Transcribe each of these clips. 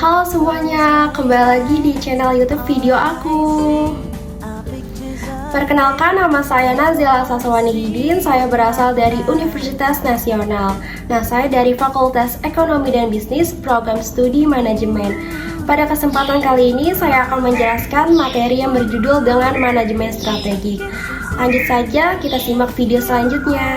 Halo semuanya, kembali lagi di channel YouTube video aku. Perkenalkan, nama saya Nazila Saswani Hidin. Saya berasal dari Universitas Nasional. Nah, saya dari Fakultas Ekonomi dan Bisnis, Program Studi Manajemen. Pada kesempatan kali ini, saya akan menjelaskan materi yang berjudul dengan manajemen strategik. Lanjut saja, kita simak video selanjutnya.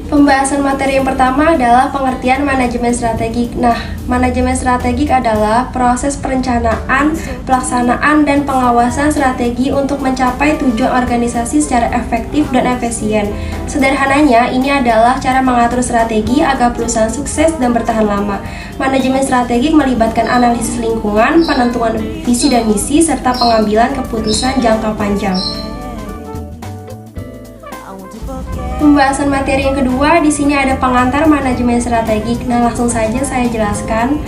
Pembahasan materi yang pertama adalah pengertian manajemen strategik. Nah, manajemen strategik adalah proses perencanaan, pelaksanaan, dan pengawasan strategi untuk mencapai tujuan organisasi secara efektif dan efisien. Sederhananya, ini adalah cara mengatur strategi agar perusahaan sukses dan bertahan lama. Manajemen strategik melibatkan analisis lingkungan, penentuan visi dan misi, serta pengambilan keputusan jangka panjang. Pembahasan materi yang kedua, di sini ada pengantar manajemen strategik. Nah, langsung saja saya jelaskan.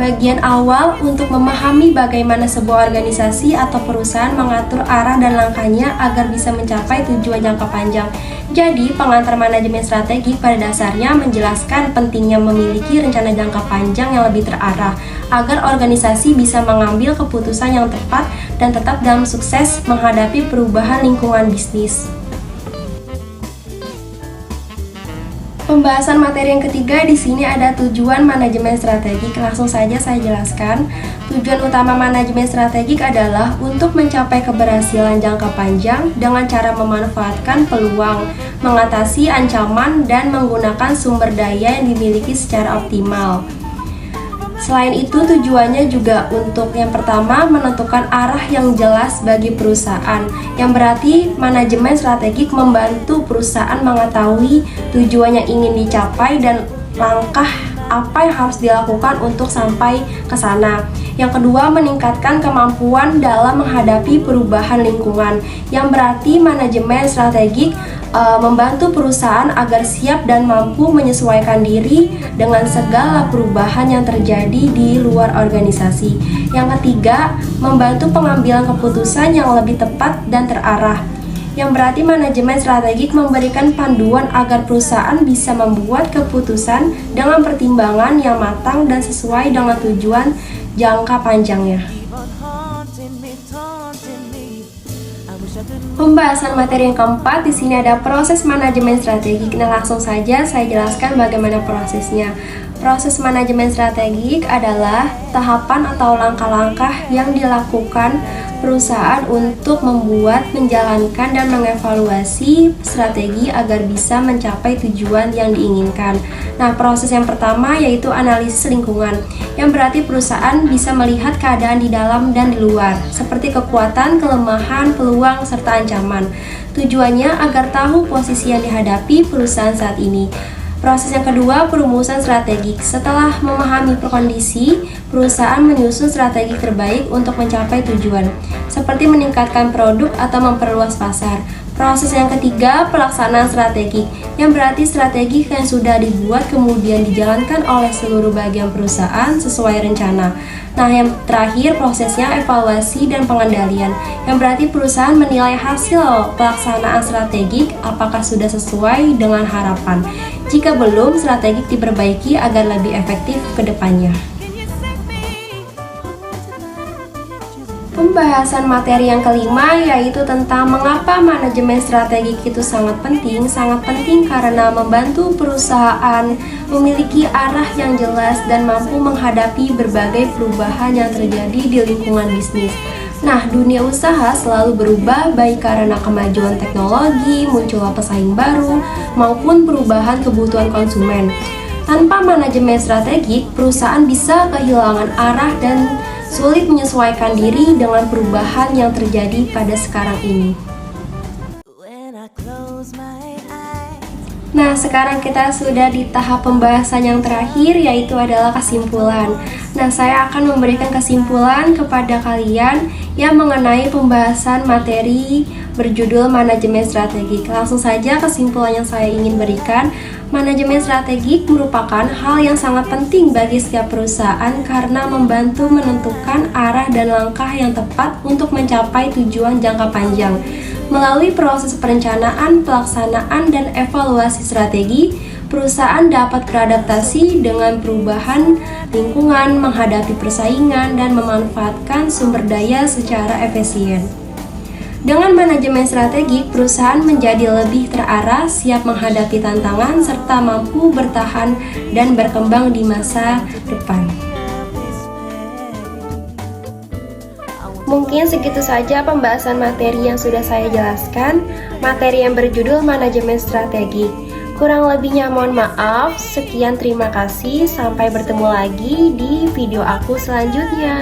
Bagian awal untuk memahami bagaimana sebuah organisasi atau perusahaan mengatur arah dan langkahnya agar bisa mencapai tujuan jangka panjang. Jadi, pengantar manajemen strategi pada dasarnya menjelaskan pentingnya memiliki rencana jangka panjang yang lebih terarah agar organisasi bisa mengambil keputusan yang tepat dan tetap dalam sukses menghadapi perubahan lingkungan bisnis. Pembahasan materi yang ketiga, di sini ada tujuan manajemen strategik. Langsung saja saya jelaskan. Tujuan utama manajemen strategik adalah untuk mencapai keberhasilan jangka panjang dengan cara memanfaatkan peluang, mengatasi ancaman, dan menggunakan sumber daya yang dimiliki secara optimal. Selain itu, tujuannya juga untuk yang pertama menentukan arah yang jelas bagi perusahaan, yang berarti manajemen strategik membantu perusahaan mengetahui tujuan yang ingin dicapai dan langkah apa yang harus dilakukan untuk sampai ke sana. Yang kedua, meningkatkan kemampuan dalam menghadapi perubahan lingkungan, yang berarti manajemen strategik membantu perusahaan agar siap dan mampu menyesuaikan diri dengan segala perubahan yang terjadi di luar organisasi. Yang ketiga, membantu pengambilan keputusan yang lebih tepat dan terarah, yang berarti manajemen strategik memberikan panduan agar perusahaan bisa membuat keputusan dengan pertimbangan yang matang dan sesuai dengan tujuan jangka panjangnya. Pembahasan materi yang keempat, di sini ada proses manajemen strategik. Nah, langsung saja saya jelaskan bagaimana prosesnya. Proses manajemen strategik adalah tahapan atau langkah-langkah yang dilakukan perusahaan untuk membuat, menjalankan, dan mengevaluasi strategi agar bisa mencapai tujuan yang diinginkan. Nah, proses yang pertama yaitu analisis lingkungan, yang berarti perusahaan bisa melihat keadaan di dalam dan di luar, seperti kekuatan, kelemahan, peluang, serta ancaman. Tujuannya agar tahu posisi yang dihadapi perusahaan saat ini. Proses yang kedua, perumusan strategik. Setelah memahami kondisi, perusahaan menyusun strategi terbaik untuk mencapai tujuan, seperti meningkatkan produk atau memperluas pasar. Proses yang ketiga, pelaksanaan strategi, yang berarti strategi yang sudah dibuat kemudian dijalankan oleh seluruh bagian perusahaan sesuai rencana. Nah, yang terakhir prosesnya evaluasi dan pengendalian, yang berarti perusahaan menilai hasil pelaksanaan strategik apakah sudah sesuai dengan harapan. Jika belum, strategik diperbaiki agar lebih efektif ke depannya. Pembahasan materi yang kelima yaitu tentang mengapa manajemen strategik itu sangat penting. Sangat penting karena membantu perusahaan memiliki arah yang jelas dan mampu menghadapi berbagai perubahan yang terjadi di lingkungan bisnis. Nah, dunia usaha selalu berubah baik karena kemajuan teknologi, munculnya pesaing baru, maupun perubahan kebutuhan konsumen. Tanpa manajemen strategik, perusahaan bisa kehilangan arah dan sulit menyesuaikan diri dengan perubahan yang terjadi pada sekarang ini. Nah, sekarang kita sudah di tahap pembahasan yang terakhir, yaitu adalah kesimpulan. Nah, saya akan memberikan kesimpulan kepada kalian yang mengenai pembahasan materi berjudul manajemen strategik. Langsung saja kesimpulan yang saya ingin berikan. Manajemen strategik merupakan hal yang sangat penting bagi setiap perusahaan karena membantu menentukan arah dan langkah yang tepat untuk mencapai tujuan jangka panjang. Melalui proses perencanaan, pelaksanaan, dan evaluasi strategi, perusahaan dapat beradaptasi dengan perubahan lingkungan, menghadapi persaingan, dan memanfaatkan sumber daya secara efisien. Dengan manajemen strategik, perusahaan menjadi lebih terarah, siap menghadapi tantangan, serta mampu bertahan dan berkembang di masa depan. Mungkin segitu saja pembahasan materi yang sudah saya jelaskan, materi yang berjudul manajemen strategik. Kurang lebihnya mohon maaf, sekian terima kasih, sampai bertemu lagi di video aku selanjutnya.